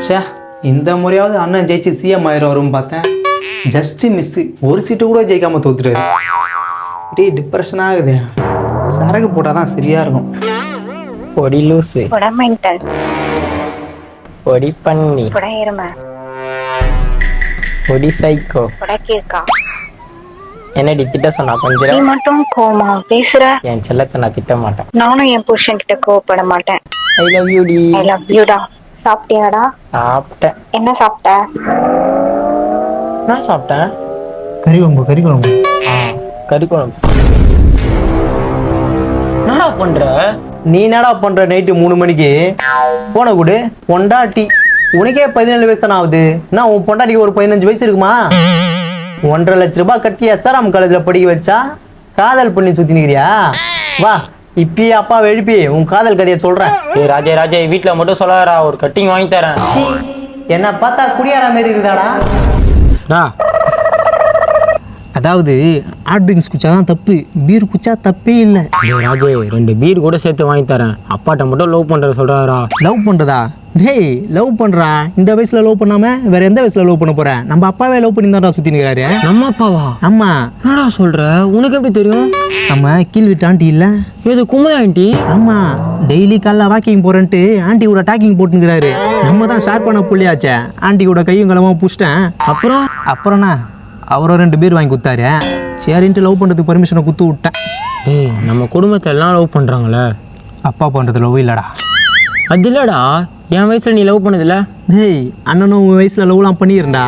ச்சே, இந்த முறையாவது அண்ணன் ஜெயிச்சு சிஎம் ஆயிரம் வரும்னு பார்த்தேன். ஜஸ்ட்டு மிஸ்ஸு, ஒரு சீட்டு கூட ஜெயிக்காம தோத்துறாரு. டேய் டிப்ரெஷன் ஆகுது. சரக்கு போட்டால் தான் சரியா இருக்கும். பொடி லூசு, மென்டல், பொடி பண்ணி, எருமை, பொடி சைக்கோ. கேக்கா. என்னடி திட்ட சொன்னா நீ கொஞ்சம்? மட்டும் கோமா பேசுற. என் செல்லத்தை நான் திட்ட மாட்டேன். நானும் என் புருஷன் கிட்ட கோவப்பட மாட்டேன். ஐ லவ் யூ டி. ஐ லவ் யூடா. சாப்பிட்டியாடா? சாப்பிட்டேன். என்ன சாப்பிட்ட? நான் சாப்பிட்டேன். கறி குழம்பு. கறி குழம்பு. என்னடா பண்ற? நீ என்னடா பண்ற நைட்டு 3 மணிக்கு? போன கொடு. பொண்டாட்டி உனக்கே 17 வயசு தானே ஆகுது. நான் உன் பொண்டாட்டிக்கு ஒரு 15 வயசு இருக்குமா? 1.5 லட்ச ரூபாய் கட்டி எஸ்ஆர்எம் காலேஜில் படிக்க வச்சா காதல் பண்ணி சுத்தினுக்கிறியா? வா இப்பயே அப்பா எழுப்பி உன் காதல் கதையை சொல்றேன். ஏய் ராஜே வீட்டுல மட்டும் சொல்லாதடா, ஒரு கட்டிங் வாங்கி தரேன். என்ன பார்த்தா குடியார மாதிரி இருக்குதாடா? அதாவது ஹார்ட் ட்ரிங்க்ஸ் குச்சா தான் தப்பு, பீர் குச்சா தப்பே இல்லை. ராஜே 2 பீர் கூட சேர்த்து வாங்கி தரேன். அப்பாட்ட மட்டும் லவ் பண்ற சொல்றாரா? லவ் பண்றதா? டேய் லவ் பண்றா, இந்த வயசுல லவ் பண்ணாம வேற எந்த வயசுல லவ் பண்ண போற? நம்ம அப்பாவே லவ் பண்ணி தான் சுத்தி நிக்கிறாரு. நம்ம அப்பாவா? ஆமா. என்னடா சொல்ற? உனக்கு எப்படி தெரியும்? நம்ம கீழ் வீட்டு ஆண்டி இல்ல, இது குமுதா ஆண்டி. ஆமா, டெய்லி காலைல வாக்கிங் போறேன்ட்டு ஆண்டி கூட டாக்கிங் போட்டுக்கிறாரு. நம்ம தான் ஷேர் பண்ண புள்ளியாச்சே, ஆண்டி கூட கையும் களமா புடிச்சிட்டேன். அப்புறம்னா அவரும் 2 பேர் வாங்கி கொடுத்தாரு. சரின்ட்டு லவ் பண்றதுக்கு பர்மிஷனை குத்து விட்டேன். டேய் நம்ம குடும்பத்தை எல்லாம் லவ் பண்றாங்களே. அப்பா பண்றது லவ் இல்லடா. அது இல்லடா, என் வயசுல நீ லவ் பண்ணதில்ல? டேய் அண்ணனும் உன் வயசுல லவ்லாம் பண்ணியிருந்தா.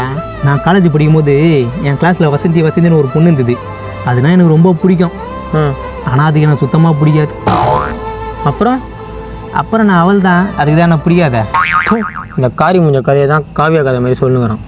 நான் காலேஜ் படிக்கும் போது என் கிளாஸ்ல வசந்தின்னு ஒரு பொண்ணு இருந்தது. அதுனா எனக்கு ரொம்ப பிடிக்கும். ஆனால் அதுக்கு எனக்கு சுத்தமாக பிடிக்காது. அப்புறம் நான் அவள் தான், அதுக்கு தான் எனக்கு பிடிக்காத. இந்த காரி முஞ்ச கதையை தான் காவியா கதை மாதிரி சொல்லுங்கிறான்.